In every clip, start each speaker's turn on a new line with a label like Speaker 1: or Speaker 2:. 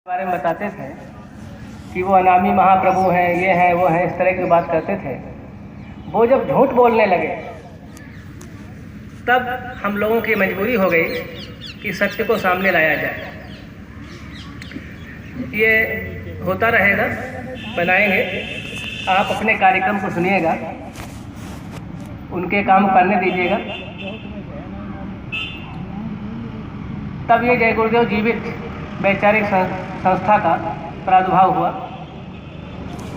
Speaker 1: बारे में बताते थे कि वो अनामी महाप्रभु हैं, ये हैं, वो हैं, इस तरह की बात करते थे। वो जब झूठ बोलने लगे तब हम लोगों की मजबूरी हो गई कि सत्य को सामने लाया जाए। ये होता रहेगा, बनाएंगे। आप अपने कार्यक्रम को सुनिएगा, उनके काम करने दीजिएगा, तब ये जय गुरुदेव जीवित वैचारिक संस्था का प्रादुर्भाव हुआ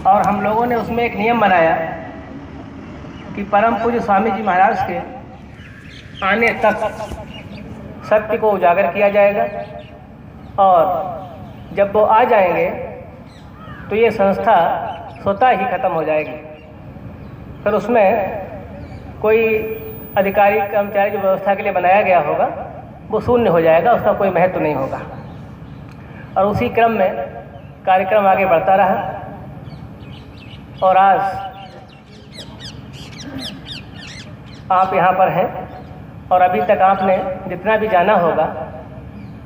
Speaker 1: और हम लोगों ने उसमें एक नियम बनाया कि परम पूज्य स्वामी जी महाराज के आने तक सत्य को उजागर किया जाएगा और जब वो आ जाएंगे तो ये संस्था स्वतः ही खत्म हो जाएगी। फिर उसमें कोई अधिकारी कर्मचारी जो व्यवस्था के लिए बनाया गया होगा वो शून्य हो जाएगा, उसका कोई महत्व नहीं होगा। और उसी क्रम में कार्यक्रम आगे बढ़ता रहा और आज आप यहाँ पर हैं और अभी तक आपने जितना भी जाना होगा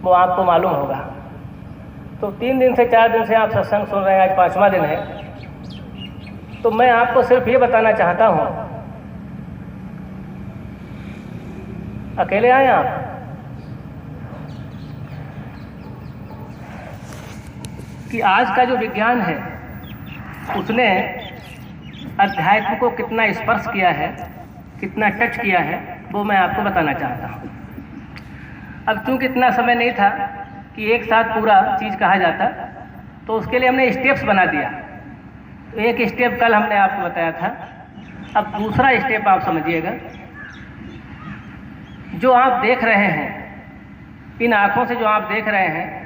Speaker 1: वो आपको मालूम होगा। तो 3 दिन से 4 दिन से आप सत्संग सुन रहे हैं, आज 5वां दिन है। तो मैं आपको सिर्फ ये बताना चाहता हूँ, अकेले आए आप? कि आज का जो विज्ञान है उसने अध्यात्म को कितना स्पर्श किया है, कितना टच किया है, वो मैं आपको बताना चाहता हूँ। अब चूँकि इतना समय नहीं था कि एक साथ पूरा चीज़ कहा जाता, तो उसके लिए हमने स्टेप्स बना दिया। तो एक स्टेप कल हमने आपको बताया था, अब दूसरा स्टेप आप समझिएगा। जो आप देख रहे हैं, इन आँखों से जो आप देख रहे हैं,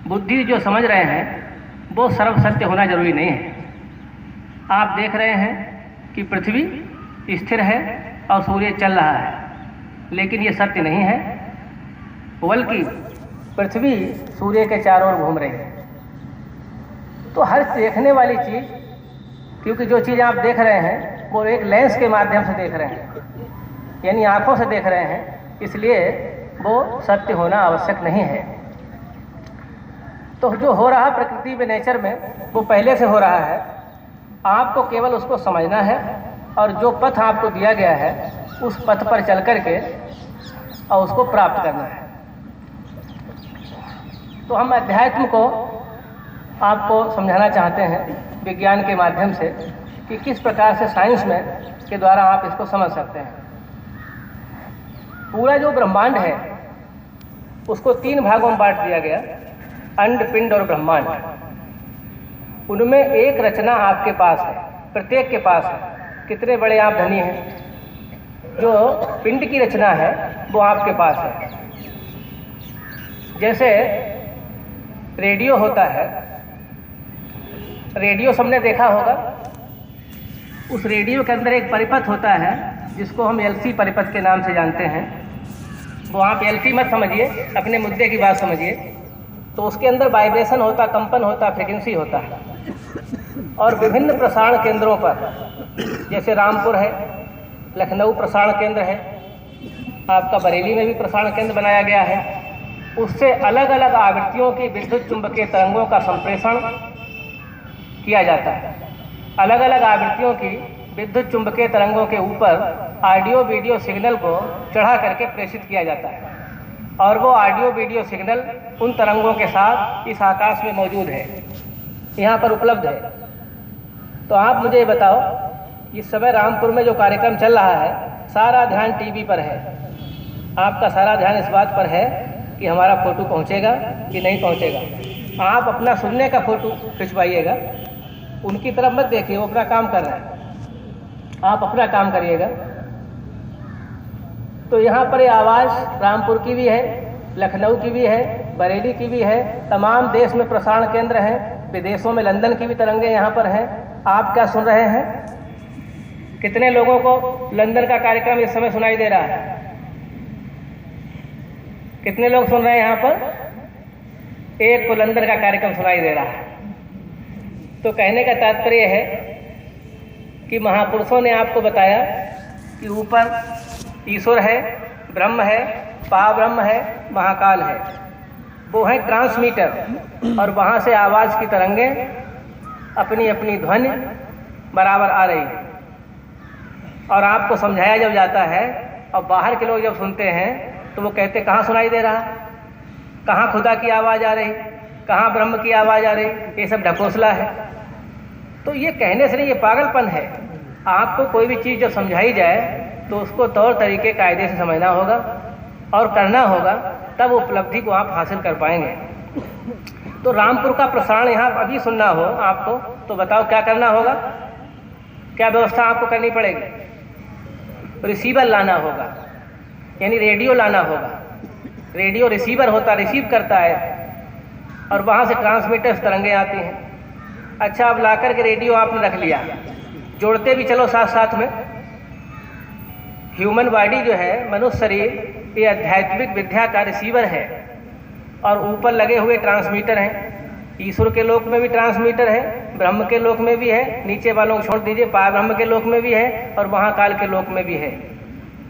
Speaker 1: बुद्धि जो समझ रहे हैं, वो सर्व सत्य होना जरूरी नहीं है। आप देख रहे हैं कि पृथ्वी स्थिर है और सूर्य चल रहा है, लेकिन ये सत्य नहीं है, बल्कि पृथ्वी सूर्य के चारों ओर घूम रही है। तो हर देखने वाली चीज़, क्योंकि जो चीज़ आप देख रहे हैं वो एक लेंस के माध्यम से देख रहे हैं, यानी आँखों से देख रहे हैं, इसलिए वो सत्य होना आवश्यक नहीं है। तो जो हो रहा प्रकृति में, नेचर में, वो पहले से हो रहा है। आपको केवल उसको समझना है और जो पथ आपको दिया गया है उस पथ पर चल कर के और उसको प्राप्त करना है। तो हम अध्यात्म को आपको समझाना चाहते हैं विज्ञान के माध्यम से कि किस प्रकार से साइंस में के द्वारा आप इसको समझ सकते हैं। पूरा जो ब्रह्मांड है उसको 3 भागों में बांट दिया गया, अंड, पिंड और ब्रह्मांड। उनमें एक रचना आपके पास है, प्रत्येक के पास है। कितने बड़े आप धनी हैं। जो पिंड की रचना है वो आपके पास है। जैसे रेडियो होता है, रेडियो सबने देखा होगा। उस रेडियो के अंदर एक परिपथ होता है जिसको हम एलसी परिपथ के नाम से जानते हैं। वो आप एलसी मत समझिए, अपने मुद्दे की बात समझिए। तो उसके अंदर वाइब्रेशन होता, कंपन होता, फ्रीक्वेंसी होता है। और विभिन्न प्रसारण केंद्रों पर, जैसे रामपुर है, लखनऊ प्रसारण केंद्र है, आपका बरेली में भी प्रसारण केंद्र बनाया गया है। उससे अलग अलग आवृत्तियों की विद्युत चुंबकीय तरंगों का संप्रेषण किया जाता है। अलग अलग आवृत्तियों की विद्युत चुंबकीय तरंगों के ऊपर ऑडियो वीडियो सिग्नल को चढ़ा करके प्रेषित किया जाता है और वो ऑडियो वीडियो सिग्नल उन तरंगों के साथ इस आकाश में मौजूद है, यहाँ पर उपलब्ध है। तो आप मुझे बताओ, इस समय रामपुर में जो कार्यक्रम चल रहा है, सारा ध्यान टीवी पर है। आपका सारा ध्यान इस बात पर है कि हमारा फ़ोटो पहुँचेगा कि नहीं पहुँचेगा। आप अपना सुनने का फ़ोटो खिंचवाइएगा, उनकी तरफ मत देखिए, वो अपना काम कर रहे हैं, आप अपना काम करिएगा। तो यहाँ पर ये आवाज़ रामपुर की भी है, लखनऊ की भी है, बरेली की भी है, तमाम देश में प्रसारण केंद्र हैं, विदेशों में लंदन की भी तरंगें यहाँ पर हैं। आप क्या सुन रहे हैं? कितने लोगों को लंदन का कार्यक्रम इस समय सुनाई दे रहा है? कितने लोग सुन रहे हैं यहाँ पर? एक को लंदन का कार्यक्रम सुनाई दे रहा है। तो कहने का तात्पर्य है कि महापुरुषों ने आपको बताया कि ऊपर ईश्वर है, ब्रह्म है, पाब्रह्म है, महाकाल है। वो है ट्रांसमीटर, और वहाँ से आवाज़ की तरंगें अपनी अपनी ध्वनि बराबर आ रही है। और आपको समझाया जब जाता है और बाहर के लोग जब सुनते हैं तो वो कहते कहाँ सुनाई दे रहा, कहाँ खुदा की आवाज़ आ रही, कहाँ ब्रह्म की आवाज़ आ रही, ये सब ढकोसला है। तो ये कहने से नहीं, ये पागलपन है। आपको कोई भी चीज़ जब समझाई जाए तो उसको तौर तरीके कायदे से समझना होगा और करना होगा, तब उपलब्धि को आप हासिल कर पाएंगे। तो रामपुर का प्रसारण यहाँ अभी सुनना हो आपको तो बताओ क्या करना होगा, क्या व्यवस्था आपको करनी पड़ेगी। रिसीवर लाना होगा, यानी रेडियो लाना होगा। रेडियो रिसीवर होता, रिसीव करता है और वहाँ से ट्रांसमीटर तरंगें आती हैं। अच्छा, अब ला कर के रेडियो आपने रख लिया, जोड़ते भी चलो साथ साथ में। ह्यूमन बॉडी जो है, मनुष्य शरीर, ये आध्यात्मिक विद्या का रिसीवर है और ऊपर लगे हुए ट्रांसमीटर हैं। ईश्वर के लोक में भी ट्रांसमीटर है, ब्रह्म के लोक में भी है, नीचे वालों को छोड़ दीजिए, पार ब्रह्म के लोक में भी है और महाकाल के लोक में भी है।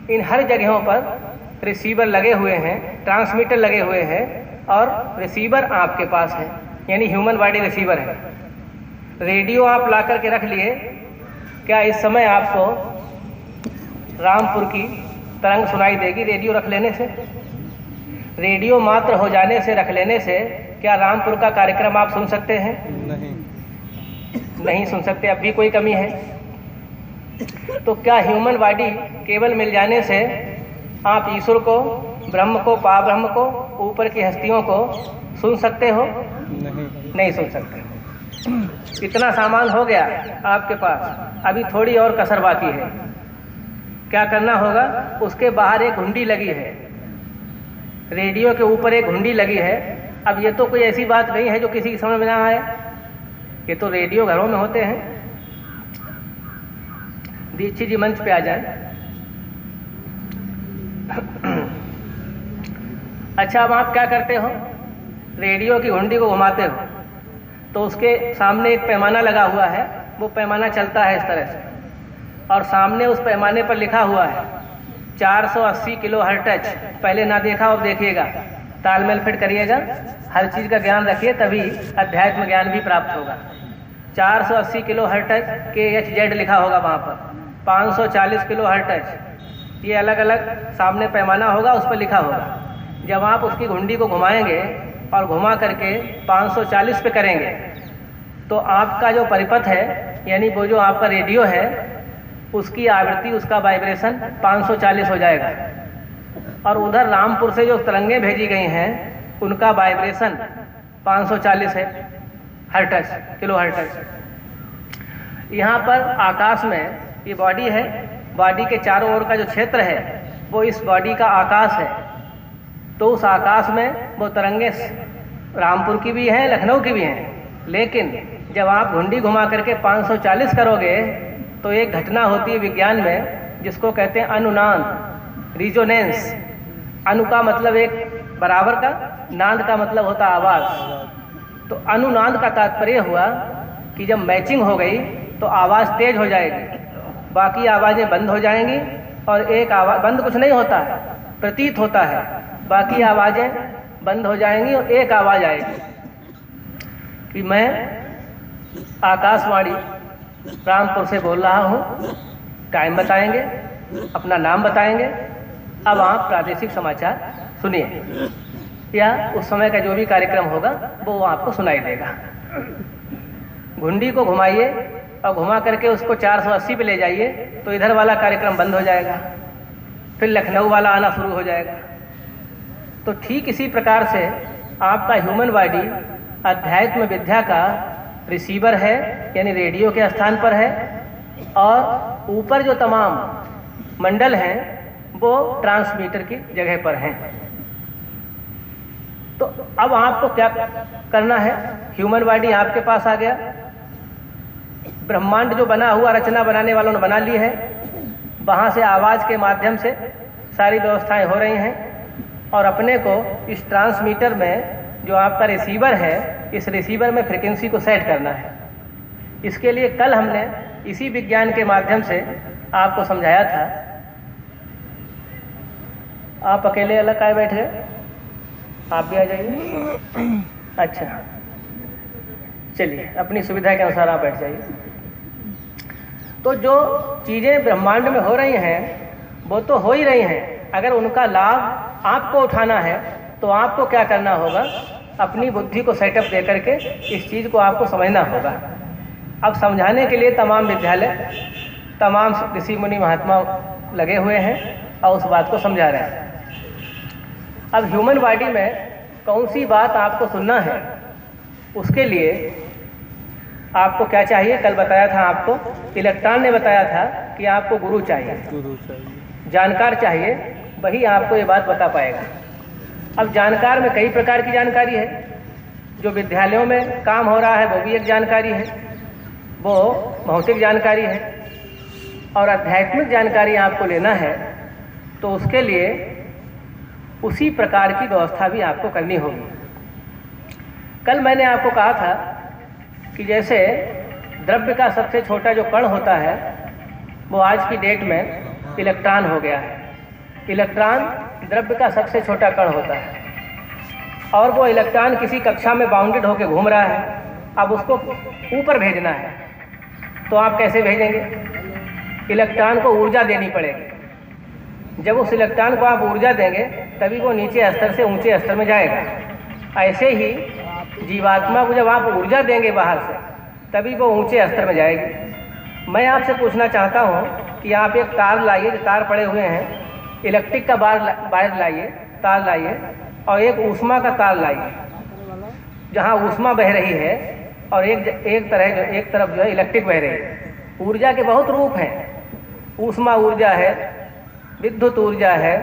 Speaker 1: इन हर जगहों पर रिसीवर लगे हुए हैं, ट्रांसमीटर लगे हुए हैं और रिसीवर आपके पास है, यानी ह्यूमन बॉडी रिसीवर है। रेडियो आप ला करके रख लिए, क्या इस समय आपको रामपुर की तरंग सुनाई देगी रेडियो रख लेने से? रेडियो मात्र हो जाने से, रख लेने से क्या रामपुर का कार्यक्रम आप सुन सकते हैं? नहीं सुन सकते। अब भी कोई कमी है? तो क्या ह्यूमन बॉडी केवल मिल जाने से आप ईश्वर को, ब्रह्म को, पार ब्रह्म को, ऊपर की हस्तियों को सुन सकते हो? नहीं सुन सकते। इतना सामान हो गया आपके पास, अभी थोड़ी और कसर बाकी है। क्या करना होगा? उसके बाहर एक घुंडी लगी है, रेडियो के ऊपर एक घुंडी लगी है। अब ये तो कोई ऐसी बात नहीं है जो किसी की समझ में ना आए, ये तो रेडियो घरों में होते हैं। दीक्षित जी मंच पे आ जाएं। अच्छा, अब आप क्या करते हो? रेडियो की घुंडी को घुमाते हो तो उसके सामने एक पैमाना लगा हुआ है, वो पैमाना चलता है इस तरह से, और सामने उस पैमाने पर लिखा हुआ है 480 किलो हर्ट्ज। पहले ना देखा, अब देखिएगा, तालमेल फिट करिएगा, हर चीज़ का ज्ञान रखिए, तभी अध्यात्म ज्ञान भी प्राप्त होगा। 480 किलो हर्ट्ज KHZ लिखा होगा वहाँ पर, 540 किलो हर्ट्ज, ये अलग अलग सामने पैमाना होगा, उस पर लिखा होगा। जब आप उसकी घुंडी को घुमाएंगे और घुमा करके 540 पे करेंगे तो आपका जो परिपथ है, यानी वो जो आपका रेडियो है, उसकी आवृत्ति, उसका वाइब्रेशन 540 हो जाएगा। और उधर रामपुर से जो तरंगें भेजी गई हैं उनका वाइब्रेशन 540 है हर्ट्ज, किलो हर्ट्ज। यहाँ पर आकाश में ये बॉडी है, बॉडी के चारों ओर का जो क्षेत्र है वो इस बॉडी का आकाश है। तो उस आकाश में वो तरंगे रामपुर की भी हैं, लखनऊ की भी हैं, लेकिन जब आप घुंडी घुमा करके 540 करोगे तो एक घटना होती है विज्ञान में जिसको कहते हैं अनुनाद, रिजोनेंस। अनु का मतलब एक बराबर का, नाद का मतलब होता आवाज़। तो अनुनाद का तात्पर्य हुआ कि जब मैचिंग हो गई तो आवाज़ तेज हो जाएगी, बाकी आवाज़ें बंद हो जाएंगी, और एक आवाज़ बंद कुछ नहीं होता है, प्रतीत होता है, बाकी आवाज़ें बंद हो जाएंगी और एक आवाज़ आएगी कि मैं आकाशवाणी रामपुर से बोल रहा हूँ, टाइम बताएंगे, अपना नाम बताएंगे, अब आप प्रादेशिक समाचार सुनिए, या उस समय का जो भी कार्यक्रम होगा वो आपको सुनाई देगा। घुंडी को घुमाइए और घुमा करके उसको 480 पे ले जाइए तो इधर वाला कार्यक्रम बंद हो जाएगा, फिर लखनऊ वाला आना शुरू हो जाएगा। तो ठीक इसी प्रकार से आपका ह्यूमन बॉडी अध्यात्म विद्या का रिसीवर है, यानी रेडियो के स्थान पर है, और ऊपर जो तमाम मंडल हैं वो ट्रांसमीटर की जगह पर हैं। तो अब आपको क्या करना है? ह्यूमन बॉडी आपके पास आ गया, ब्रह्मांड जो बना हुआ, रचना बनाने वालों ने बना ली है, वहाँ से आवाज़ के माध्यम से सारी व्यवस्थाएं हो रही हैं, और अपने को इस ट्रांसमीटर में जो आपका रिसीवर है, इस रिसीवर में फ्रिक्वेंसी को सेट करना है। इसके लिए कल हमने इसी विज्ञान के माध्यम से आपको समझाया था। आप अकेले अलग आए बैठ गए, आप भी आ जाइए। अच्छा, चलिए अपनी सुविधा के अनुसार आप बैठ जाइए। तो जो चीज़ें ब्रह्मांड में हो रही हैं वो तो हो ही रही हैं, अगर उनका लाभ आपको उठाना है तो आपको क्या करना होगा, अपनी बुद्धि को सेटअप दे करके इस चीज़ को आपको समझना होगा। अब समझाने के लिए तमाम विद्यालय, तमाम ऋषि मुनि महात्मा लगे हुए हैं और उस बात को समझा रहे हैं। अब ह्यूमन बॉडी में कौन सी बात आपको सुनना है, उसके लिए आपको क्या चाहिए, कल बताया था आपको, इलेक्ट्रॉन ने बताया था कि आपको गुरु चाहिए, जानकार चाहिए, वही आपको ये बात बता पाएगा। अब जानकार में कई प्रकार की जानकारी है, जो विद्यालयों में काम हो रहा है वो भी एक जानकारी है, वो भौतिक जानकारी है। और आध्यात्मिक जानकारी आपको लेना है तो उसके लिए उसी प्रकार की व्यवस्था भी आपको करनी होगी। कल मैंने आपको कहा था कि जैसे द्रव्य का सबसे छोटा जो कण होता है वो आज की डेट में इलेक्ट्रॉन हो गया है। इलेक्ट्रॉन द्रव्य का सबसे छोटा कण होता है और वो इलेक्ट्रॉन किसी कक्षा में बाउंडेड होकर घूम रहा है। अब उसको ऊपर भेजना है तो आप कैसे भेजेंगे, इलेक्ट्रॉन को ऊर्जा देनी पड़ेगी। जब उस इलेक्ट्रॉन को आप ऊर्जा देंगे तभी वो नीचे स्तर से ऊंचे स्तर में जाएगा। ऐसे ही जीवात्मा को जब आप ऊर्जा देंगे बाहर से तभी वो ऊंचे स्तर में जाएगी। मैं आपसे पूछना चाहता हूँ कि आप एक तार लाइए, जो तार पड़े हुए हैं, इलेक्ट्रिक का वायर लाइए, तार लाइए, और एक ऊष्मा का तार लाइए जहाँ ऊष्मा बह रही है और एक तरफ जो है इलेक्ट्रिक बह रही है। ऊर्जा के बहुत रूप हैं, ऊष्मा ऊर्जा है, विद्युत ऊर्जा है।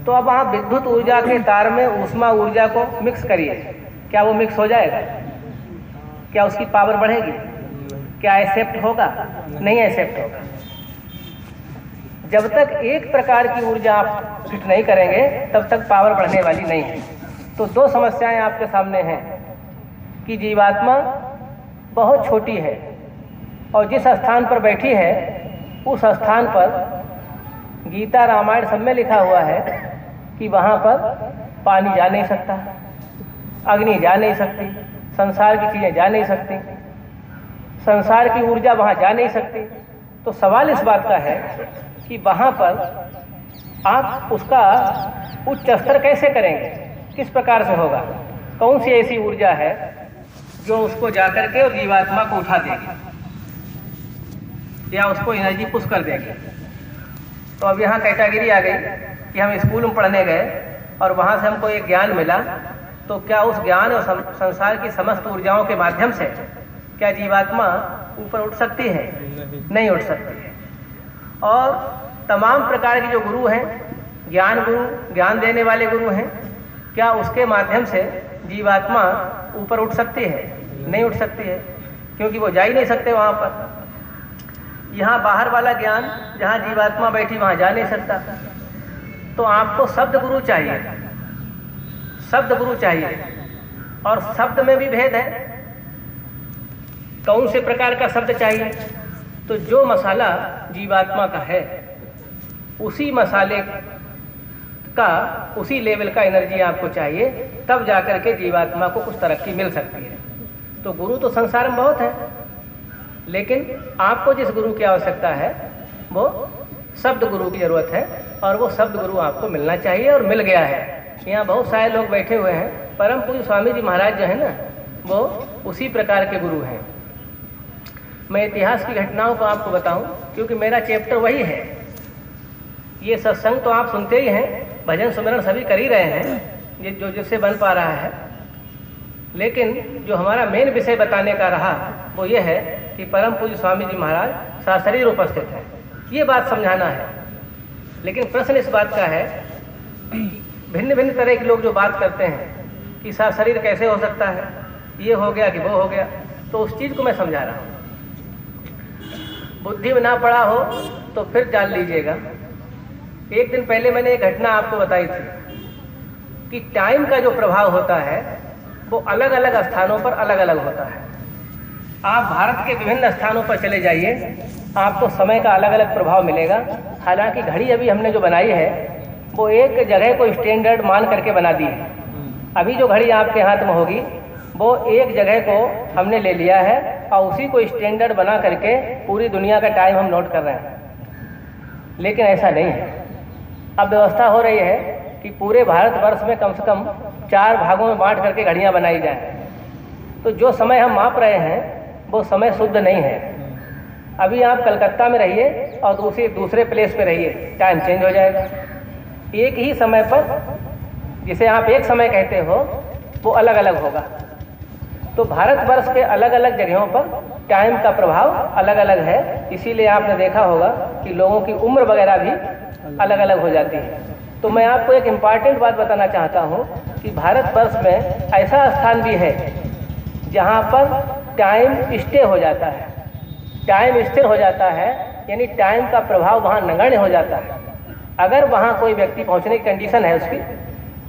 Speaker 1: तो अब आप विद्युत ऊर्जा के तार में ऊष्मा ऊर्जा को मिक्स करिए, क्या वो मिक्स हो जाएगा? क्या उसकी पावर बढ़ेगी? क्या एक्सेप्ट होगा? नहीं एक्सेप्ट होगा। जब तक एक प्रकार की ऊर्जा आप फिट नहीं करेंगे तब तक पावर बढ़ने वाली नहीं है। तो दो समस्याएं आपके सामने हैं कि जीवात्मा बहुत छोटी है और जिस स्थान पर बैठी है उस स्थान पर गीता रामायण सब में लिखा हुआ है कि वहाँ पर पानी जा नहीं सकता, अग्नि जा नहीं सकती, संसार की चीज़ें जा नहीं सकती, संसार की ऊर्जा वहाँ जा नहीं सकती। तो सवाल इस बात का है कि वहाँ पर आप उसका उच्च स्तर कैसे करेंगे, किस प्रकार से होगा? कौन सी ऐसी ऊर्जा है जो उसको जा करके और जीवात्मा को उठा देगी या उसको एनर्जी पुश कर देगी? तो अब यहाँ कैटेगरी आ गई कि हम स्कूल में पढ़ने गए और वहाँ से हमको एक ज्ञान मिला, तो क्या उस ज्ञान और संसार की समस्त ऊर्जाओं के माध्यम से क्या जीवात्मा ऊपर उठ सकती है? नहीं उठ सकती है। और तमाम प्रकार के जो गुरु हैं, ज्ञान गुरु, ज्ञान देने वाले गुरु हैं, क्या उसके माध्यम से जीवात्मा ऊपर उठ सकती है? नहीं उठ सकती है, क्योंकि वो जा ही नहीं सकते वहाँ पर। यहाँ बाहर वाला ज्ञान जहाँ जीवात्मा बैठी वहाँ जा नहीं सकता। तो आपको शब्द गुरु चाहिए, शब्द गुरु चाहिए। और शब्द में भी भेद है, कौन से प्रकार का शब्द चाहिए? तो जो मसाला जीवात्मा का है उसी मसाले का, उसी लेवल का एनर्जी आपको चाहिए, तब जाकर के जीवात्मा को कुछ तरक्की मिल सकती है। तो गुरु तो संसार में बहुत है, लेकिन आपको जिस गुरु की आवश्यकता है वो शब्द गुरु की ज़रूरत है, और वो शब्द गुरु आपको मिलना चाहिए और मिल गया है। यहाँ बहुत सारे लोग बैठे हुए हैं, परम पूज्य स्वामी जी महाराज जो है ना, वो उसी प्रकार के गुरु हैं। मैं इतिहास की घटनाओं को आपको बताऊं क्योंकि मेरा चैप्टर वही है। ये सत्संग तो आप सुनते ही हैं, भजन सुमिरन सभी कर ही रहे हैं, ये जो जिससे बन पा रहा है, लेकिन जो हमारा मेन विषय बताने का रहा वो ये है कि परम पूज्य स्वामी जी महाराज सशरीर उपस्थित हैं, ये बात समझाना है। लेकिन प्रश्न इस बात का है, भिन्न भिन्न तरह के लोग जो बात करते हैं कि सशरीर कैसे हो सकता है, ये हो गया कि वो हो गया, तो उस चीज़ को मैं समझा रहा हूँ। बुद्धि में ना पड़ा हो तो फिर जान लीजिएगा। एक दिन पहले मैंने एक घटना आपको बताई थी कि टाइम का जो प्रभाव होता है वो अलग अलग स्थानों पर अलग अलग होता है। आप भारत के विभिन्न स्थानों पर चले जाइए, आपको समय का अलग अलग प्रभाव मिलेगा। हालांकि घड़ी अभी हमने जो बनाई है वो एक जगह को स्टैंडर्ड मान करके बना दी है अभी जो घड़ी आपके हाथ में होगी वो एक जगह को हमने ले लिया है और उसी को स्टैंडर्ड बना करके पूरी दुनिया का टाइम हम नोट कर रहे हैं, लेकिन ऐसा नहीं है। अब व्यवस्था हो रही है कि पूरे भारतवर्ष में कम से कम 4 भागों में बांट करके घड़ियां बनाई जाएं। तो जो समय हम माप रहे हैं वो समय शुद्ध नहीं है। अभी आप कलकत्ता में रहिए और दूसरे प्लेस पे रहिए, टाइम चेंज हो जाएगा। एक ही समय पर जिसे आप एक समय कहते हो वो अलग अलग होगा। तो भारतवर्ष के अलग अलग जगहों पर टाइम का प्रभाव अलग अलग है, इसीलिए आपने देखा होगा कि लोगों की उम्र वगैरह भी अलग अलग हो जाती है। तो मैं आपको एक इम्पॉर्टेंट बात बताना चाहता हूँ कि भारतवर्ष में ऐसा स्थान भी है जहाँ पर टाइम स्टे हो जाता है, टाइम स्थिर हो जाता है, यानी टाइम का प्रभाव वहाँ नगण्य हो जाता है। अगर वहाँ कोई व्यक्ति पहुँचने की कंडीशन है उसकी,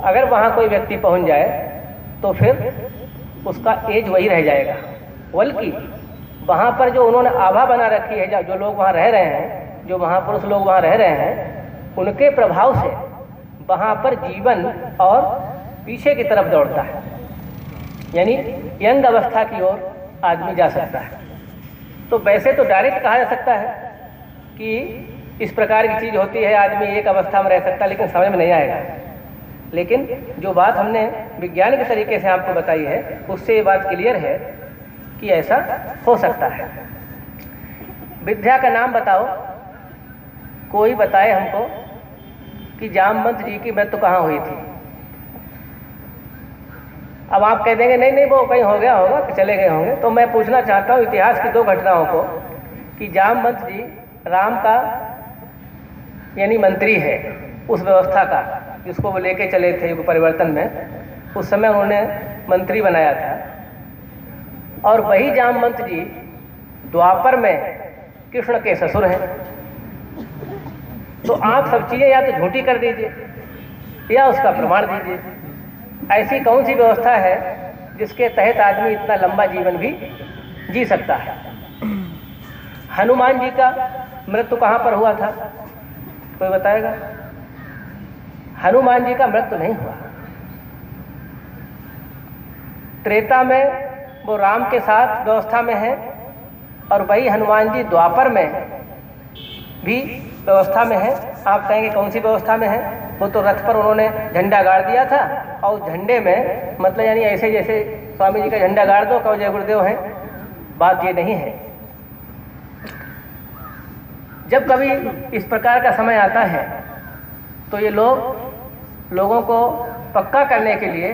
Speaker 1: अगर वहाँ कोई व्यक्ति पहुँच जाए तो फिर उसका एज वही रह जाएगा। बल्कि वहाँ पर जो उन्होंने आभा बना रखी है, जो लोग वहाँ रह रहे हैं, जो महापुरुष लोग वहाँ रह रहे हैं, उनके प्रभाव से वहाँ पर जीवन और पीछे की तरफ दौड़ता है, यानी यंग अवस्था की ओर आदमी जा सकता है। तो वैसे तो डायरेक्ट कहा जा सकता है कि इस प्रकार की चीज़ होती है, आदमी एक अवस्था में रह सकता है, लेकिन समझ में नहीं आएगा। लेकिन जो बात हमने विज्ञान के तरीके से आपको बताई है उससे ये बात क्लियर है कि ऐसा हो सकता है। विद्या का नाम बताओ, कोई बताए हमको कि जामवंत जी की मृत्यु कहाँ हुई थी। अब आप कह देंगे नहीं नहीं वो कहीं हो गया होगा कि चले गए होंगे। तो मैं पूछना चाहता हूँ इतिहास की 2 घटनाओं को कि जामवंत जी राम का यानी मंत्री है, उस व्यवस्था का जिसको वो लेके चले थे युग परिवर्तन में, उस समय उन्होंने मंत्री बनाया था। और वही जामवंत जी द्वापर में कृष्ण के ससुर हैं। तो आप सब चीज़ें या तो झूठी कर दीजिए या उसका प्रमाण दीजिए। ऐसी कौन सी व्यवस्था है जिसके तहत आदमी इतना लंबा जीवन भी जी सकता है। हनुमान जी का मृत्यु कहाँ पर हुआ था, कोई बताएगा? हनुमान जी का मृत्यु नहीं हुआ। त्रेता में वो राम के साथ व्यवस्था में है और वही हनुमान जी द्वापर में भी व्यवस्था में है। आप कहेंगे कौन सी व्यवस्था में है? वो तो रथ पर उन्होंने झंडा गाड़ दिया था और झंडे में मतलब यानी ऐसे जैसे स्वामी जी का झंडा गाड़ दो कहो जय गुरुदेव है, बात ये नहीं है। जब कभी इस प्रकार का समय आता है तो ये लोगों को पक्का करने के लिए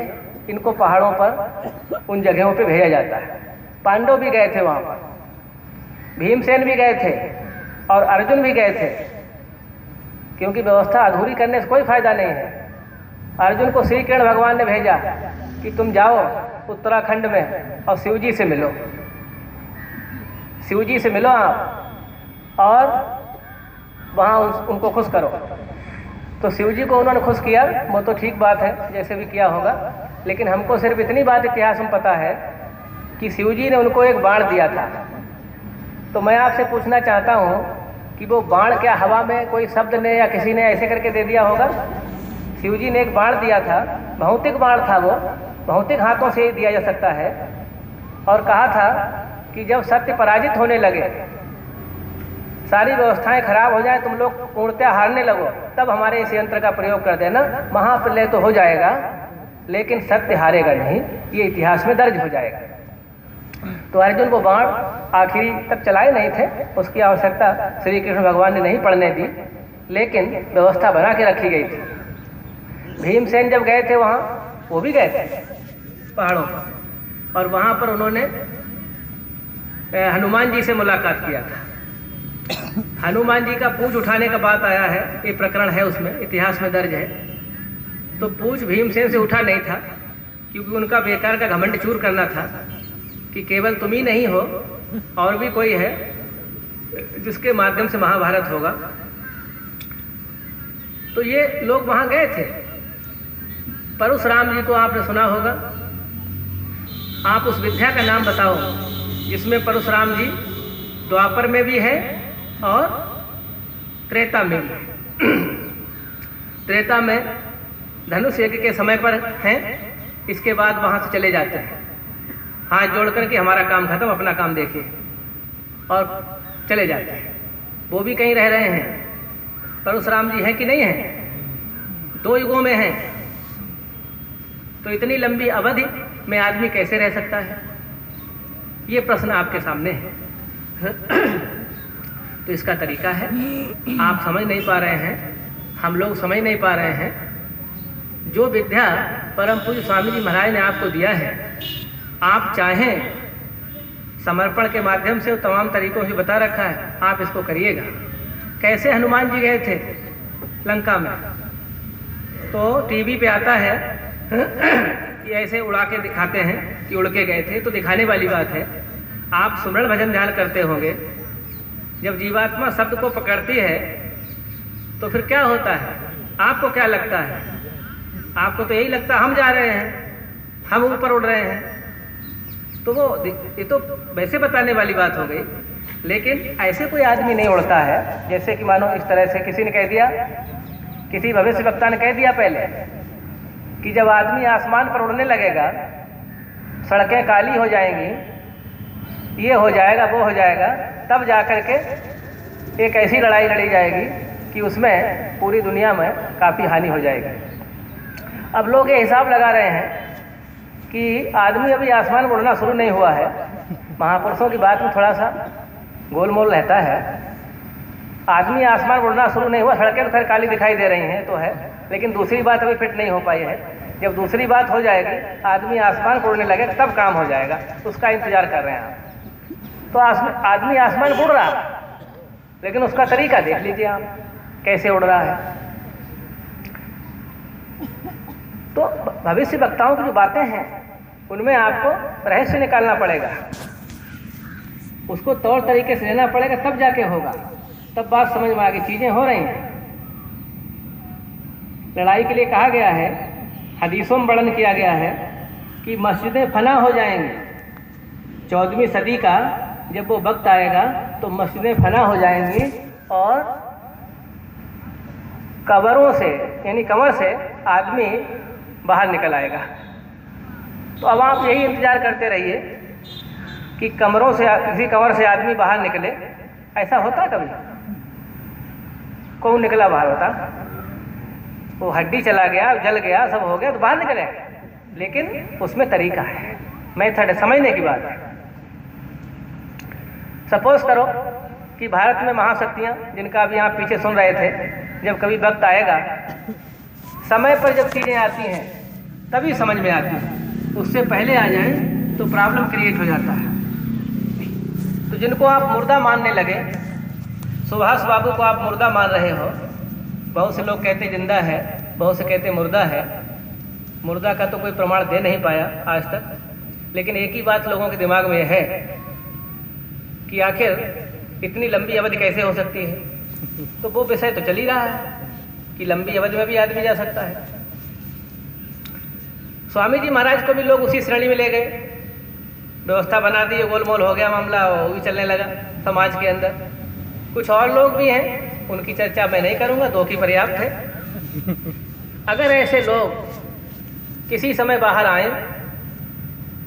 Speaker 1: इनको पहाड़ों पर उन जगहों पे भेजा जाता है। पांडव भी गए थे वहाँ पर, भीमसेन भी गए थे और अर्जुन भी गए थे, क्योंकि व्यवस्था अधूरी करने से कोई फायदा नहीं है। अर्जुन को श्री कृष्ण भगवान ने भेजा कि तुम जाओ उत्तराखंड में और शिव जी से मिलो, शिव जी से मिलो आप और वहाँ उनको खुश करो। तो शिव जी को उन्होंने खुश किया, वो तो ठीक बात है जैसे भी किया होगा, लेकिन हमको सिर्फ इतनी बात इतिहास में पता है कि शिव जी ने उनको एक बाण दिया था। तो मैं आपसे पूछना चाहता हूँ कि वो बाण क्या हवा में कोई शब्द ने या किसी ने ऐसे करके दे दिया होगा? शिव जी ने एक बाण दिया था, भौतिक बाण था, वो भौतिक हाथों से ही दिया जा सकता है, और कहा था कि जब सत्य पराजित होने लगे, सारी व्यवस्थाएं खराब हो जाए, तुम लोग पूर्णतः हारने लगो, तब हमारे इस यंत्र का प्रयोग कर देना। महाप्रलय तो हो जाएगा लेकिन सत्य हारेगा नहीं, ये इतिहास में दर्ज हो जाएगा। तो अर्जुन को बाण आखिरी तक चलाए नहीं थे, उसकी आवश्यकता श्री कृष्ण भगवान ने नहीं पड़ने दी, लेकिन व्यवस्था बना के रखी गई थी। भीमसेन जब गए थे वहाँ, वो भी गए थे पहाड़ों पर, और वहाँ पर उन्होंने हनुमान जी से मुलाकात किया था। हनुमान जी का पूंछ उठाने का बात आया है, ये प्रकरण है उसमें, इतिहास में दर्ज है। तो पूंछ भीमसेन से उठा नहीं था, क्योंकि उनका बेकार का घमंड चूर करना था कि केवल तुम ही नहीं हो, और भी कोई है जिसके माध्यम से महाभारत होगा। तो ये लोग वहाँ गए थे। परशुराम जी को आपने सुना होगा, आप उस विद्या का नाम बताओ जिसमें परशुराम जी द्वापर में भी है और त्रेता में भी। त्रेता में धनुष यज्ञ के समय पर हैं इसके बाद वहाँ से चले जाते हैं, हाथ जोड़ कर के हमारा काम खत्म, अपना काम देखिए, और चले जाते हैं। वो भी कहीं रह रहे हैं। परशुराम जी हैं कि नहीं हैं? 2 युगों में हैं। तो इतनी लंबी अवधि में आदमी कैसे रह सकता है? ये प्रश्न आपके सामने है। तो इसका तरीका है, आप समझ नहीं पा रहे हैं, हम लोग समझ नहीं पा रहे हैं। जो विद्या परम पूज्य स्वामी जी महाराज ने आपको दिया है, आप चाहें समर्पण के माध्यम से तमाम तरीकों से बता रखा है, आप इसको करिएगा। कैसे हनुमान जी गए थे लंका में, तो टीवी पे आता है कि ऐसे उड़ा के दिखाते हैं कि उड़ के गए थे, तो दिखाने वाली बात है। आप सुमरण भजन ध्यान करते होंगे, जब जीवात्मा शब्द को पकड़ती है तो फिर क्या होता है? आपको क्या लगता है? आपको तो यही लगता है हम जा रहे हैं, हम ऊपर उड़ रहे हैं। तो वो ये तो वैसे बताने वाली बात हो गई, लेकिन ऐसे कोई आदमी नहीं उड़ता है जैसे कि मानो इस तरह से किसी ने कह दिया, किसी भविष्य वक्ता ने कह दिया पहले कि जब आदमी आसमान पर उड़ने लगेगा, सड़कें काली हो जाएंगी, ये हो जाएगा, वो हो जाएगा, तब जा कर के एक ऐसी लड़ाई लड़ी जाएगी कि उसमें पूरी दुनिया में काफ़ी हानि हो जाएगी। अब लोग ये हिसाब लगा रहे हैं कि आदमी अभी आसमान में उड़ना शुरू नहीं हुआ है। महापुरुषों की बात में थोड़ा सा गोलमोल रहता है। आदमी आसमान में उड़ना शुरू नहीं हुआ, सड़कें तो खैर काली दिखाई दे रही हैं तो है, लेकिन दूसरी बात अभी फिट नहीं हो पाई है। जब दूसरी बात हो जाएगी, आदमी आसमान को उड़ने लगे, तब काम हो जाएगा, उसका इंतजार कर रहे हैं आप। तो आदमी आसमान में उड़ रहा है, लेकिन उसका तरीका देख लीजिए आप कैसे उड़ रहा है। तो भविष्य वक्ताओं की जो बातें हैं उनमें आपको रहस्य निकालना पड़ेगा, उसको तौर तरीके से लेना पड़ेगा, तब जाके होगा, तब बात समझ में आगे चीज़ें हो रही हैं। लड़ाई के लिए कहा गया है, हदीसों में वर्णन किया गया है कि मस्जिदें फना हो जाएंगी। 14वीं सदी का जब वो वक्त आएगा तो मस्जिदें फना हो जाएंगी और कब्रों से यानी कमर से आदमी बाहर निकल आएगा। तो अब आप यही इंतज़ार करते रहिए कि कमरों से किसी कमर से आदमी बाहर निकले। ऐसा होता कभी? कौन निकला बाहर होता? वो हड्डी चला गया, जल गया, सब हो गया तो बाहर निकले, लेकिन उसमें तरीका है, मेथड है, समझने की बात है। सपोज करो कि भारत में महाशक्तियाँ, जिनका अभी आप पीछे सुन रहे थे, जब कभी वक्त आएगा, समय पर जब चीज़ें आती हैं तभी समझ में आती है, उससे पहले आ जाए तो प्रॉब्लम क्रिएट हो जाता है। तो जिनको आप मुर्दा मानने लगे, सुभाष बाबू को आप मुर्दा मान रहे हो, बहुत से लोग कहते जिंदा है, बहुत से कहते मुर्दा है। मुर्दा का तो कोई प्रमाण दे नहीं पाया आज तक, लेकिन एक ही बात लोगों के दिमाग में है कि आखिर इतनी लंबी अवधि कैसे हो सकती है। तो वो विषय तो चल ही रहा है कि लंबी अवधि में भी आदमी जा सकता है। स्वामी जी महाराज को भी लोग उसी श्रेणी में ले गए, व्यवस्था बना दी, गोलमोल हो गया मामला, वो भी चलने लगा समाज के अंदर। कुछ और लोग भी हैं, उनकी चर्चा मैं नहीं करूंगा, 2 की पर्याप्त है। अगर ऐसे लोग किसी समय बाहर आए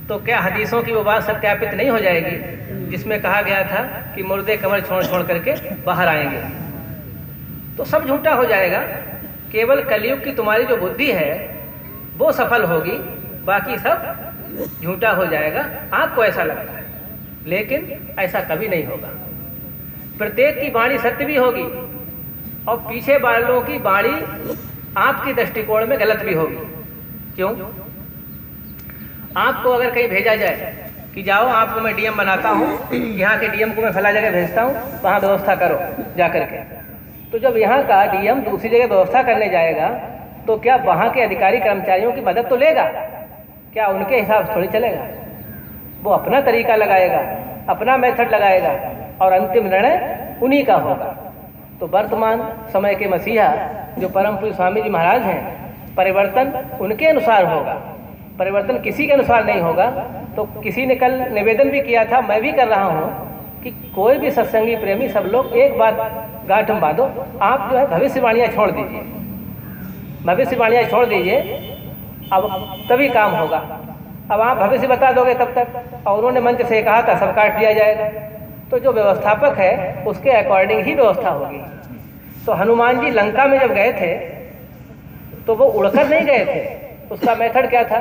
Speaker 1: तो क्या हदीसों की वो बात सत्यापित नहीं हो जाएगी जिसमें कहा गया था कि मुर्दे कमर छोड़ छोड़ करके बाहर आएंगे? तो सब झूठा हो जाएगा। केवल कलयुग की तुम्हारी जो बुद्धि है वो सफल होगी, बाकी सब झूठा हो जाएगा। आपको ऐसा लगता है, लेकिन ऐसा कभी नहीं होगा। प्रत्येक की वाणी सत्य भी होगी और पीछे वालों की वाणी आपकी दृष्टिकोण में गलत भी होगी। क्यों? आपको अगर कहीं भेजा जाए कि जाओ, आपको मैं डीएम बनाता हूँ, यहाँ के डीएम को मैं फला जगह भेजता हूँ, वहाँ व्यवस्था करो जा करके, तो जब यहाँ का डीएम दूसरी जगह व्यवस्था करने जाएगा तो क्या वहाँ के अधिकारी कर्मचारियों की मदद तो लेगा? क्या उनके हिसाब से थोड़ी चलेगा? वो अपना तरीका लगाएगा, अपना मेथड लगाएगा और अंतिम निर्णय उन्हीं का होगा। तो वर्तमान समय के मसीहा जो परम पूज्य स्वामी जी महाराज हैं, परिवर्तन उनके अनुसार होगा, परिवर्तन किसी के अनुसार नहीं होगा। तो किसी ने कल निवेदन भी किया था, मैं भी कर रहा हूँ कि कोई भी सत्संगी प्रेमी सब लोग एक बात गांठ में बांधो, आप जो है भविष्यवाणियाँ छोड़ दीजिए, भविष्यवाणियाँ छोड़ दीजिए। अब तभी काम होगा। अब आप भविष्य बता दोगे तब तक, और उन्होंने मंच से कहा था सब काट दिया जाएगा, तो जो व्यवस्थापक है उसके अकॉर्डिंग ही व्यवस्था होगी। तो हनुमान जी लंका में जब गए थे तो वो उड़कर नहीं गए थे, उसका मेथड क्या था?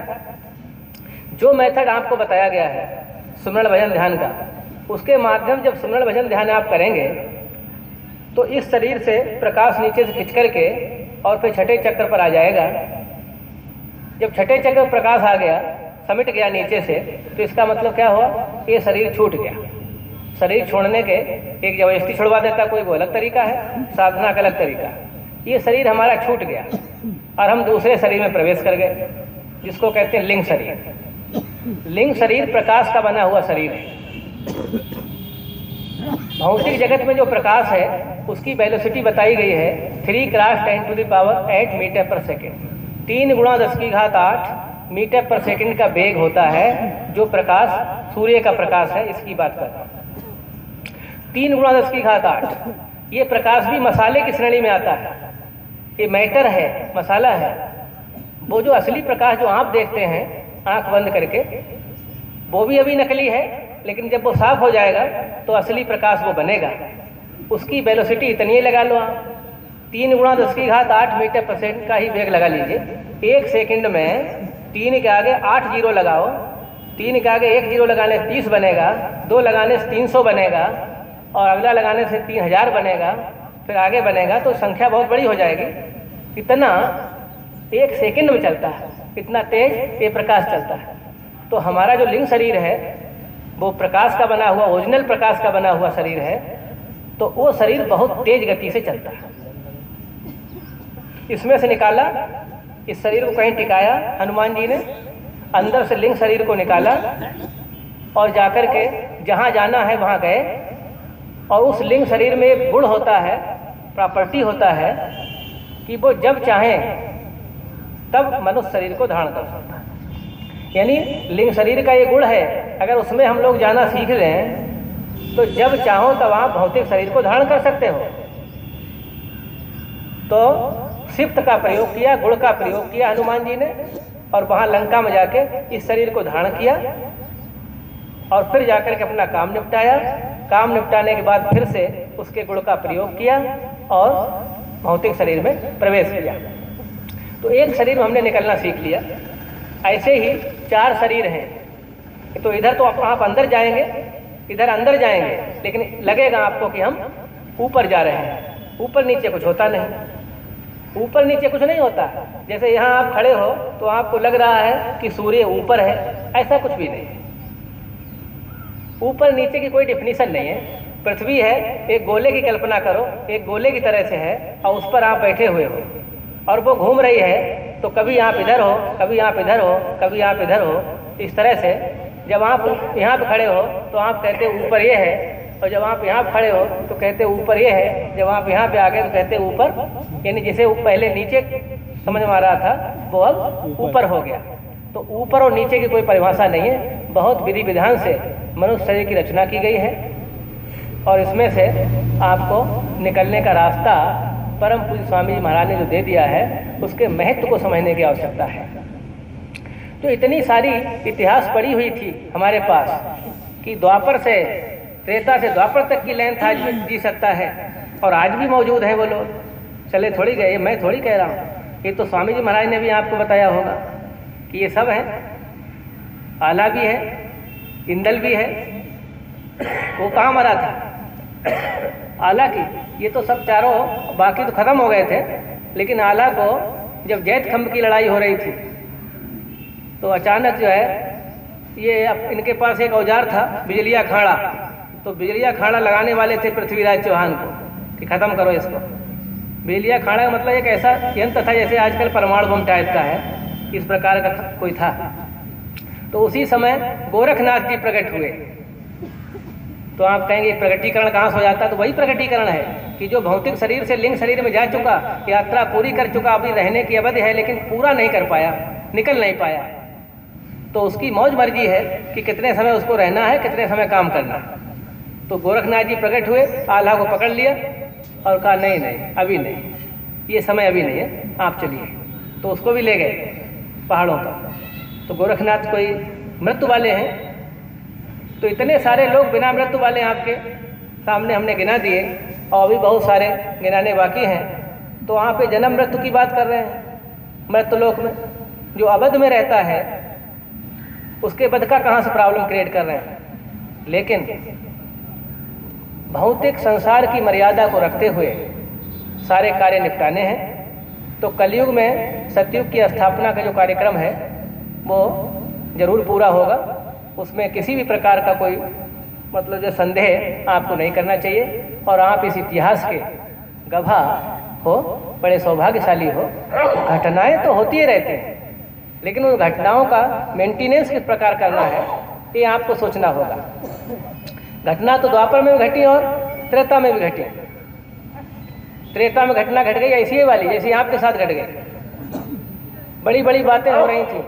Speaker 1: जो मेथड आपको बताया गया है सुमरण भजन ध्यान का, उसके माध्यम जब सुमरण भजन ध्यान आप करेंगे तो इस शरीर से प्रकाश नीचे से खिंच करके और फिर छठे चक्र पर आ जाएगा। जब छठे चक्र पर प्रकाश आ गया, समिट गया नीचे से, तो इसका मतलब क्या हुआ? ये शरीर छूट गया। शरीर छोड़ने के एक जबरदस्ती छुड़वा देता कोई, वो अलग तरीका है, साधना का अलग तरीका। ये शरीर हमारा छूट गया और हम दूसरे शरीर में प्रवेश कर गए, जिसको कहते हैं लिंग शरीर। लिंग शरीर प्रकाश का बना हुआ शरीर है। भौतिक जगत में जो प्रकाश है उसकी वेलोसिटी बताई गई है 3 × 10⁸ मीटर पर सेकेंड। 3 × 10⁸ मीटर पर सेकेंड का वेग होता है जो प्रकाश सूर्य का प्रकाश है, इसकी बात कर रहा हूँ। 3 × 10⁸ ये प्रकाश भी मसाले की श्रेणी में आता है। ये मैटर है, मसाला है। वो जो असली प्रकाश जो आप देखते हैं आंख बंद करके, वो भी अभी नकली है, लेकिन जब वो साफ हो जाएगा तो असली प्रकाश वो बनेगा। उसकी वेलोसिटी इतनी लगा लो आप, 3 × 10⁸ मीटर पर सेकेंड का ही वेग लगा लीजिए। 1 सेकंड में 3 के आगे 8 जीरो लगाओ, 3 के आगे 1 जीरो लगाने से 30 बनेगा, 2 लगाने से 300 बनेगा, और अगला लगाने से 3000 बनेगा, फिर आगे बनेगा, तो संख्या बहुत बड़ी हो जाएगी। इतना 1 सेकंड में चलता है, इतना तेज ये प्रकाश चलता है। तो हमारा जो लिंग शरीर है वो प्रकाश का बना हुआ, ओरिजिनल प्रकाश का बना हुआ शरीर है। तो वो शरीर बहुत तेज गति से चलता है। इसमें से निकाला, इस शरीर को कहीं टिकाया हनुमान जी ने, अंदर से लिंग शरीर को निकाला और जाकर के जहाँ जाना है वहाँ गए। और उस लिंग शरीर में एक गुण होता है, प्रॉपर्टी होता है कि वो जब चाहें तब मनुष्य शरीर को धारण कर सकता है। यानी लिंग शरीर का ये गुण है, अगर उसमें हम लोग जाना सीख लें तो जब चाहो तब आप भौतिक शरीर को धारण कर सकते हो। तो सिफ्त का प्रयोग किया, गुण का प्रयोग किया हनुमान जी ने, और वहाँ लंका में जाके इस शरीर को धारण किया और फिर जाकर के अपना काम निपटाया। काम निपटाने के बाद फिर से उसके गुण का प्रयोग किया और भौतिक शरीर में प्रवेश किया। तो एक शरीर में हमने निकलना सीख लिया। ऐसे ही 4 शरीर हैं। तो इधर तो आप अंदर जाएंगे, इधर अंदर जाएंगे, लेकिन लगेगा आपको कि हम ऊपर जा रहे हैं। ऊपर नीचे कुछ होता नहीं, ऊपर नीचे कुछ नहीं होता। जैसे यहाँ आप खड़े हो तो आपको लग रहा है कि सूर्य ऊपर है, ऐसा कुछ भी नहीं है। ऊपर नीचे की कोई डिफिनीशन नहीं है। पृथ्वी है, एक गोले की कल्पना करो, एक गोले की तरह से है और उस पर आप बैठे हुए हो और वो घूम रही है। तो कभी आप इधर हो, कभी आप इधर हो, कभी आप इधर हो। इस तरह से जब आप यहाँ पे खड़े हो तो आप कहते ऊपर ये है, और जब आप यहाँ पे खड़े हो तो कहते ऊपर ये है। जब आप यहाँ पे आ गए तो कहते ऊपर, यानी जिसे पहले नीचे समझ में आ रहा था वो अब ऊपर हो गया। तो ऊपर और नीचे की कोई परिभाषा नहीं है। बहुत विधि विधान से मनुष्य शरीर की रचना की गई है और इसमें से आपको निकलने का रास्ता परम पूज्य स्वामी जी महाराज ने जो दे दिया है उसके महत्व को समझने की आवश्यकता है। तो इतनी सारी इतिहास पड़ी हुई थी हमारे पास कि द्वापर से त्रेता से द्वापर तक की लेंथ आज भी जी सकता है और आज भी मौजूद है वो लोग। चले थोड़ी गए, मैं थोड़ी कह रहा हूँ, ये तो स्वामी जी महाराज ने भी आपको बताया होगा कि ये सब है। आला भी है, इंदल भी है। वो कहाँ मरा था? आला की, ये तो सब चारों बाकी तो खत्म हो गए थे, लेकिन आला को जब जैत खंभ की लड़ाई हो रही थी तो अचानक जो है ये अब इनके पास एक औजार था बिजलिया खाड़ा। तो बिजलिया खाड़ा लगाने वाले थे पृथ्वीराज चौहान को कि ख़त्म करो इसको। बिजलिया खाड़ा का मतलब एक ऐसा यंत्र था जैसे आजकल परमाणु बम टाइप का है, इस प्रकार का कोई था। तो उसी समय गोरखनाथ जी प्रकट हुए। तो आप कहेंगे प्रकटीकरण कहाँ से हो जाता है? तो वही प्रकटीकरण है कि जो भौतिक शरीर से लिंग शरीर में जा चुका, यात्रा पूरी कर चुका, अभी रहने की अवधि है लेकिन पूरा नहीं कर पाया, निकल नहीं पाया, तो उसकी मौज मर्जी है कि कितने समय उसको रहना है, कितने समय काम करना। तो गोरखनाथ जी प्रकट हुए, आल्हा को पकड़ लिया और कहा नहीं नहीं अभी नहीं, ये समय अभी नहीं है, आप चलिए। तो उसको भी ले गए। पहाड़ों पर। तो गोरखनाथ कोई मृत्यु वाले हैं, तो इतने सारे लोग बिना मृत्यु वाले आपके सामने हमने गिना दिए, और अभी बहुत सारे गिनाने बाकी हैं। तो वहाँ पे जन्म मृत्यु की बात कर रहे हैं। मृत्युलोक में जो अवध में रहता है उसके बद का कहाँ से प्रॉब्लम क्रिएट कर रहे हैं। लेकिन भौतिक संसार की मर्यादा को रखते हुए सारे कार्य निपटाने हैं। तो कलयुग में सतयुग की स्थापना का जो कार्यक्रम है वो जरूर पूरा होगा। उसमें किसी भी प्रकार का कोई मतलब जो संदेह आपको नहीं करना चाहिए, और आप इस इतिहास के गवाह हो, बड़े सौभाग्यशाली हो। घटनाएं तो होती ही रहती हैं, लेकिन उन घटनाओं का मेंटेनेंस किस प्रकार करना है ये आपको सोचना होगा। घटना तो द्वापर में भी घटी और त्रेता में भी घटी। त्रेता में घटना घट गई ऐसी वाली जैसी आपके साथ घट गई। बड़ी बड़ी बातें हो रही थी,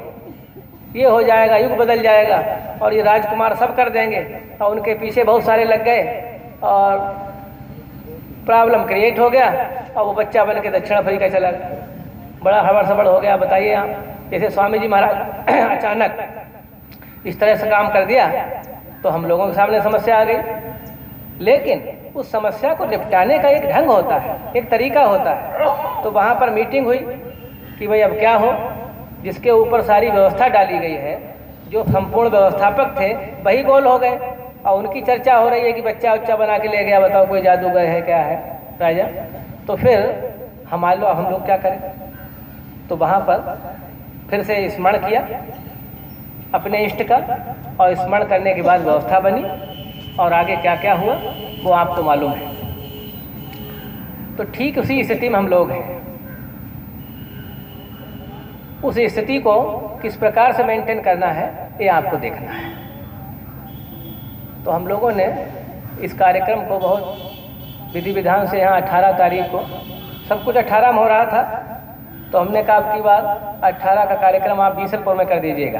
Speaker 1: ये हो जाएगा, युग बदल जाएगा और ये राजकुमार सब कर देंगे, और उनके पीछे बहुत सारे लग गए और प्रॉब्लम क्रिएट हो गया, और वो बच्चा बन के दक्षिण अफ्रीका चला गया। बड़ा हड़बड़ सबड़ हो गया। बताइए आप, जैसे स्वामी जी महाराज अचानक इस तरह से काम कर दिया तो हम लोगों के सामने समस्या आ गई। लेकिन उस समस्या को निपटाने का एक ढंग होता है, एक तरीका होता है। तो वहाँ पर मीटिंग हुई कि भाई अब क्या हो। जिसके ऊपर सारी व्यवस्था डाली गई है, जो संपूर्ण व्यवस्थापक थे वही गोल हो गए, और उनकी चर्चा हो रही है कि बच्चा उच्चा बना के ले गया, बताओ कोई जादूगर है क्या है राजा। तो फिर हम लोग क्या करें। तो वहाँ पर फिर से स्मरण किया अपने इष्ट का, और स्मरण करने के बाद व्यवस्था बनी, और आगे क्या क्या हुआ वो आपको मालूम है। तो ठीक उसी स्थिति में हम लोग हैं। उस स्थिति को किस प्रकार से मेंटेन करना है ये आपको देखना है। तो हम लोगों ने इस कार्यक्रम को बहुत विधि विधान से यहाँ 18 तारीख को, सब कुछ 18 में हो रहा था, तो हमने कहा अब की बार 18 का कार्यक्रम आप बीसलपुर में कर दीजिएगा।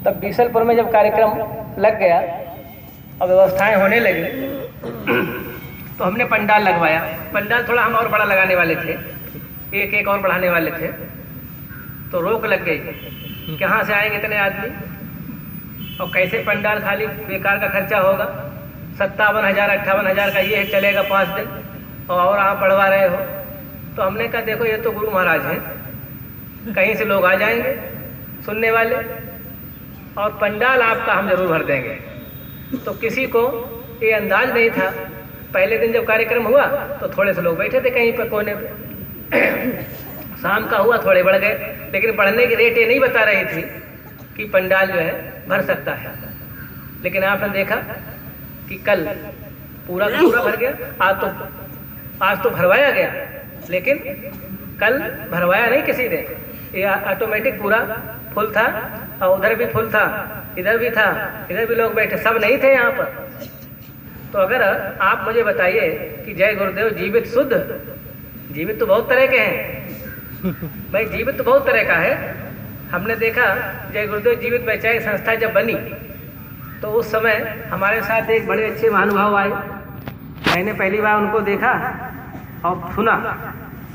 Speaker 1: तब बीसलपुर में जब कार्यक्रम लग गया और व्यवस्थाएं होने लगी तो हमने पंडाल लगवाया। पंडाल थोड़ा हम और बड़ा लगाने वाले थे, एक एक और बढ़ाने वाले थे। तो रोक लग गई, कहाँ से आएंगे इतने आदमी, और कैसे पंडाल खाली बेकार का खर्चा होगा। 57,000 58,000 का ये चलेगा 5 दिन, और आप बढ़वा रहे हो। तो हमने कहा देखो ये तो गुरु महाराज हैं, कहीं से लोग आ जाएंगे सुनने वाले, और पंडाल आपका हम जरूर भर देंगे। तो किसी को ये अंदाज नहीं था। पहले दिन जब कार्यक्रम हुआ तो थोड़े से लोग बैठे थे कहीं पर कोने पे। शाम का हुआ थोड़े बढ़ गए, लेकिन बढ़ने की रेट ये नहीं बता रही थी कि पंडाल जो है भर सकता है। लेकिन आपने देखा कि कल पूरा का पूरा भर गया। आज तो भरवाया गया, लेकिन कल भरवाया नहीं किसी ने, ये ऑटोमेटिक पूरा फुल था, और उधर भी फुल था, इधर भी था, इधर भी लोग बैठे, सब नहीं थे यहाँ पर। तो अगर आप मुझे बताइए कि जय गुरुदेव जीवित शुद्ध, जीवित तो बहुत तरह के हैं भाई, जीवित तो बहुत तरह का है। हमने देखा जय गुरुदेव जीवित वैचारिक संस्था जब बनी तो उस समय हमारे साथ एक बड़े अच्छे महानुभाव आए। मैंने पहली बार उनको देखा और सुना,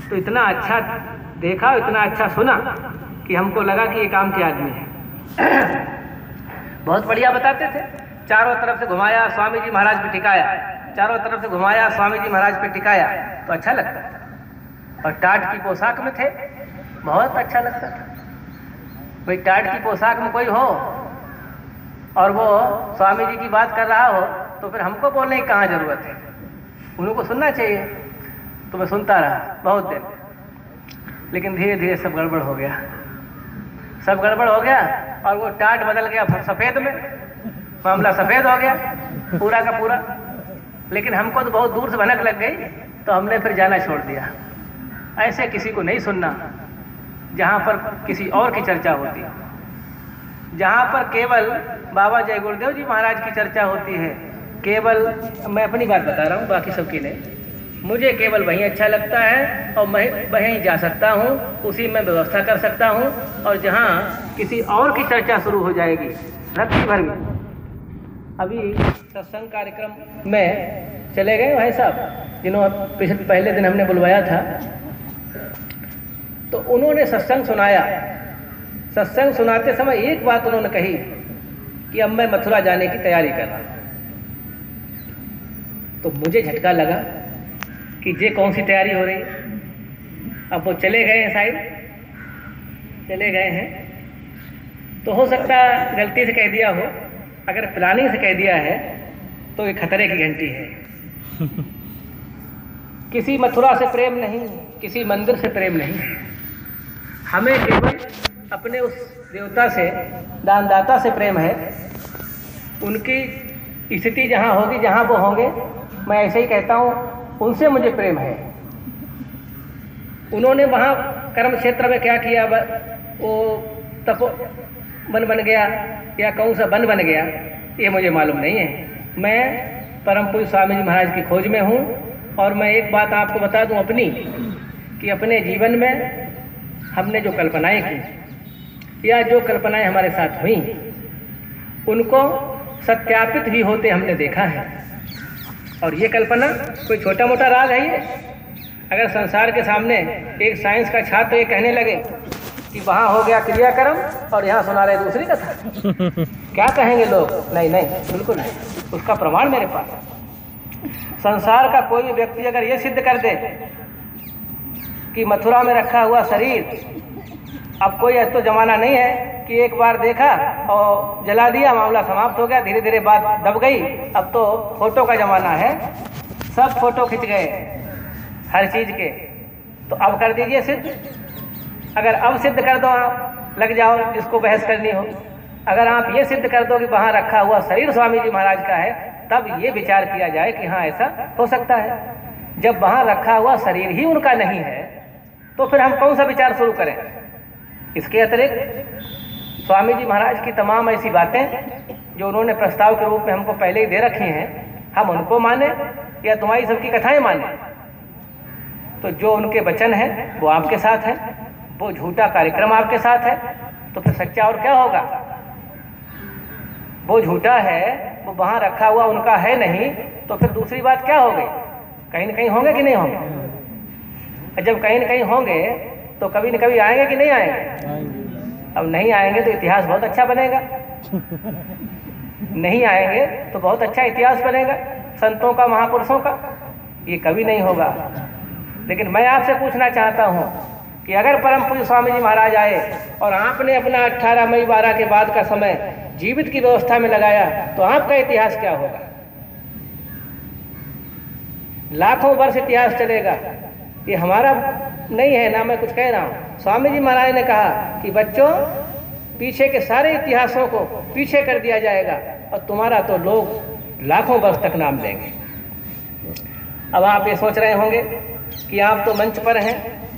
Speaker 1: तो इतना अच्छा देखा, इतना अच्छा सुना कि हमको लगा कि ये काम के आदमी है। बहुत बढ़िया बताते थे। चारों तरफ से घुमाया, स्वामी जी महाराज पे टिकाया, चारों तरफ से घुमाया, स्वामी जी महाराज पे टिकाया, तो अच्छा लगता था। और टाट की पोशाक में थे, बहुत अच्छा लगता था। कोई टाट की पोशाक में कोई हो और वो स्वामी जी की बात कर रहा हो तो फिर हमको बोलने की कहाँ जरूरत है, उनको सुनना चाहिए। तो मैं सुनता रहा बहुत देर, लेकिन धीरे धीरे सब गड़बड़ हो गया, सब गड़बड़ हो गया, और वो टाट बदल गया सफ़ेद में, मामला सफ़ेद हो गया पूरा का पूरा। लेकिन हमको तो बहुत दूर से भनक लग गई, तो हमने फिर जाना छोड़ दिया। ऐसे किसी को नहीं सुनना जहाँ पर किसी और की चर्चा होती है, जहाँ पर केवल बाबा जय गुरुदेव जी महाराज की चर्चा होती है। केवल मैं अपनी बात बता रहा हूँ, बाकी सबकी नहीं। मुझे केवल वहीं अच्छा लगता है और मैं वहीं जा सकता हूँ, उसी में व्यवस्था कर सकता हूँ। और जहाँ किसी और की चर्चा शुरू हो जाएगी रत्ती भर में। अभी सत्संग कार्यक्रम में चले गए भाई साहब, जिन्होंने पहले दिन हमने बुलवाया था, तो उन्होंने सत्संग सुनाया। सत्संग सुनाते समय एक बात उन्होंने कही कि अब मैं मथुरा जाने की तैयारी कर रहा हूँ। तो मुझे झटका लगा कि ये कौन सी तैयारी हो रही है। अब वो चले गए हैं, शायद चले गए हैं, तो हो सकता है गलती से कह दिया हो। अगर प्लानिंग से कह दिया है तो ये खतरे की घंटी है। किसी मथुरा से प्रेम नहीं, किसी मंदिर से प्रेम नहीं, हमें केवल अपने उस देवता से, दानदाता से प्रेम है। उनकी स्थिति जहाँ होगी, जहाँ वो होंगे, मैं ऐसे ही कहता हूँ, उनसे मुझे प्रेम है। उन्होंने वहाँ कर्म क्षेत्र में क्या किया, वो तपो वन बन गया या कौन सा वन बन गया, ये मुझे मालूम नहीं है। मैं परम पूज्य स्वामी जी महाराज की खोज में हूँ। और मैं एक बात आपको बता दूँ अपनी, कि अपने जीवन में हमने जो कल्पनाएं की या जो कल्पनाएं हमारे साथ हुई, उनको सत्यापित भी होते हमने देखा है। और ये कल्पना कोई छोटा मोटा राज है ये। अगर संसार के सामने एक साइंस का छात्र ये कहने लगे कि वहाँ हो गया क्रियाक्रम और यहाँ सुना रहे दूसरी कथा, क्या कहेंगे लोग? नहीं नहीं, बिल्कुल नहीं, उसका प्रमाण मेरे पास है। संसार का कोई व्यक्ति अगर ये सिद्ध कर दे कि मथुरा में रखा हुआ शरीर, अब कोई ऐसा तो जमाना नहीं है कि एक बार देखा और जला दिया, मामला समाप्त हो गया, धीरे धीरे बात दब गई। अब तो फोटो का जमाना है, सब फोटो खिंच गए हर चीज़ के। तो अब कर दीजिए सिद्ध। अगर अब सिद्ध कर दो, आप लग जाओ जिसको बहस करनी हो। अगर आप ये सिद्ध कर दो कि वहाँ रखा हुआ शरीर स्वामी जी महाराज का है, तब ये विचार किया जाए कि हाँ ऐसा हो सकता है। जब वहाँ रखा हुआ शरीर ही उनका नहीं है, तो फिर हम कौन सा विचार शुरू करें? इसके अतिरिक्त स्वामी जी महाराज की तमाम ऐसी बातें जो उन्होंने प्रस्ताव के रूप में हमको पहले ही दे रखी हैं, हम उनको माने या तुम्हारी सबकी कथाएं माने? तो जो उनके वचन हैं वो आपके साथ है, वो झूठा कार्यक्रम आपके साथ है, तो फिर सच्चा और क्या होगा? वो झूठा है, वो वहाँ रखा हुआ उनका है नहीं, तो फिर दूसरी बात क्या हो गई? कहीं न कहीं होंगे कि नहीं होंगे? जब कहीं न कहीं होंगे तो कभी न कभी आएंगे कि नहीं आएंगे? अब नहीं आएंगे तो इतिहास बहुत अच्छा बनेगा। नहीं आएंगे तो बहुत अच्छा इतिहास बनेगा संतों का, महापुरुषों का। ये कभी नहीं होगा। लेकिन मैं आपसे पूछना चाहता हूँ कि अगर परम पूज्य स्वामी जी महाराज आए और आपने अपना 18 मई 12 के बाद का समय जीवित की व्यवस्था में लगाया, तो आपका इतिहास क्या होगा? लाखों वर्ष इतिहास चलेगा। ये हमारा नहीं है ना, मैं कुछ कह रहा हूँ। स्वामी जी महाराज ने कहा कि बच्चों, पीछे के सारे इतिहासों को पीछे कर दिया जाएगा और तुम्हारा तो लोग लाखों वर्ष तक नाम लेंगे। अब आप ये सोच रहे होंगे कि आप तो मंच पर हैं,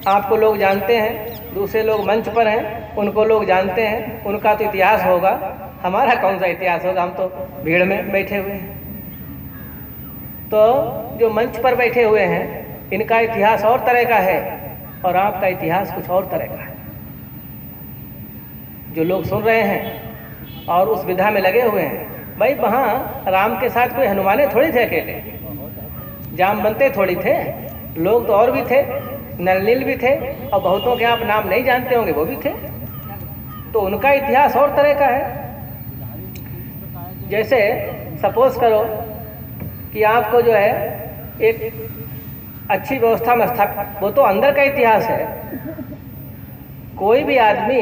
Speaker 1: आपको लोग जानते हैं, दूसरे लोग मंच पर हैं, उनको लोग जानते हैं, उनका तो इतिहास होगा, हमारा कौन सा इतिहास होगा? हम तो भीड़ में बैठे हुए हैं। तो जो मंच पर बैठे हुए हैं, इनका इतिहास और तरह का है और आपका इतिहास कुछ और तरह का है। जो लोग सुन रहे हैं और उस विधा में लगे हुए हैं, भाई वहाँ राम के साथ कोई हनुमाने थोड़ी थे अकेले, जामवंते थोड़ी थे, लोग तो और भी थे, नलनील भी थे, और बहुतों के आप नाम नहीं जानते होंगे, वो भी थे। तो उनका इतिहास और तरह का है। जैसे सपोज करो कि आपको जो है एक अच्छी व्यवस्था में स्थापित, वो तो अंदर का इतिहास है। कोई भी आदमी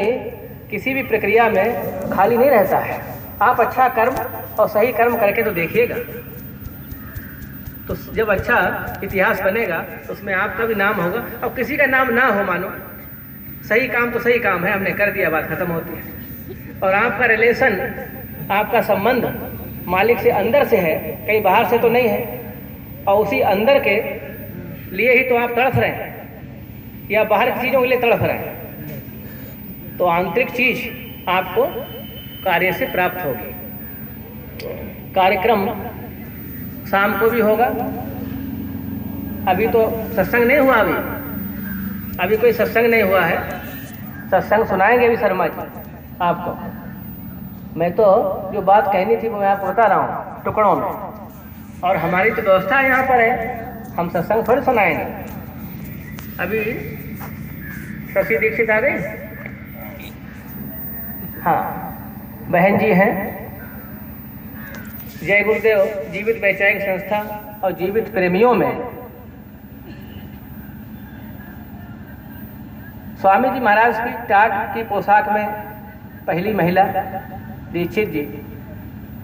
Speaker 1: किसी भी प्रक्रिया में खाली नहीं रहता है। आप अच्छा कर्म और सही कर्म करके तो देखिएगा, तो जब अच्छा इतिहास बनेगा तो उसमें आपका भी नाम होगा। और किसी का नाम ना हो, मानो सही काम तो सही काम है, हमने कर दिया, बात खत्म होती है। और आपका रिलेशन, आपका संबंध मालिक से अंदर से है, कहीं बाहर से तो नहीं है। और उसी अंदर के लिए ही तो आप तड़फ रहे हैं या बाहर की चीज़ों के लिए तड़फ रहे हैं। तो आंतरिक चीज आपको कार्य से प्राप्त होगी। कार्यक्रम शाम को भी होगा। अभी तो सत्संग नहीं हुआ, अभी कोई सत्संग नहीं हुआ है। सत्संग सुनाएंगे भी शर्मा जी आपको। मैं तो जो बात कहनी थी वो मैं आपको बता रहा हूँ टुकड़ों में, और हमारी तो व्यवस्था यहाँ पर है, हम सत्संग थोड़ी सुनाएंगे। अभी शशि दीक्षित आ गई? हाँ, बहन जी हैं। जय गुरुदेव जीवित वैचारिक संस्था और जीवित प्रेमियों में स्वामी जी महाराज की टाट की पोशाक में पहली महिला दीक्षित जी,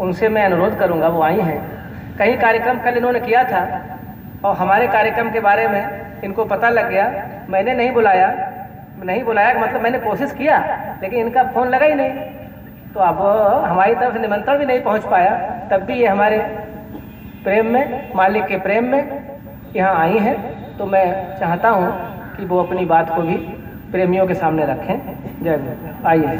Speaker 1: उनसे मैं अनुरोध करूंगा, वो आई हैं। कहीं कार्यक्रम कल इन्होंने किया था और हमारे कार्यक्रम के बारे में इनको पता लग गया। मैंने नहीं बुलाया मतलब मैंने कोशिश किया लेकिन इनका फ़ोन लगा ही नहीं, तो अब हमारी तरफ से निमंत्रण भी नहीं पहुंच पाया। तब भी ये हमारे प्रेम में, मालिक के प्रेम में यहाँ आई हैं। तो मैं चाहता हूँ कि वो अपनी बात को भी प्रेमियों के सामने रखें। जय गुरु। आइए।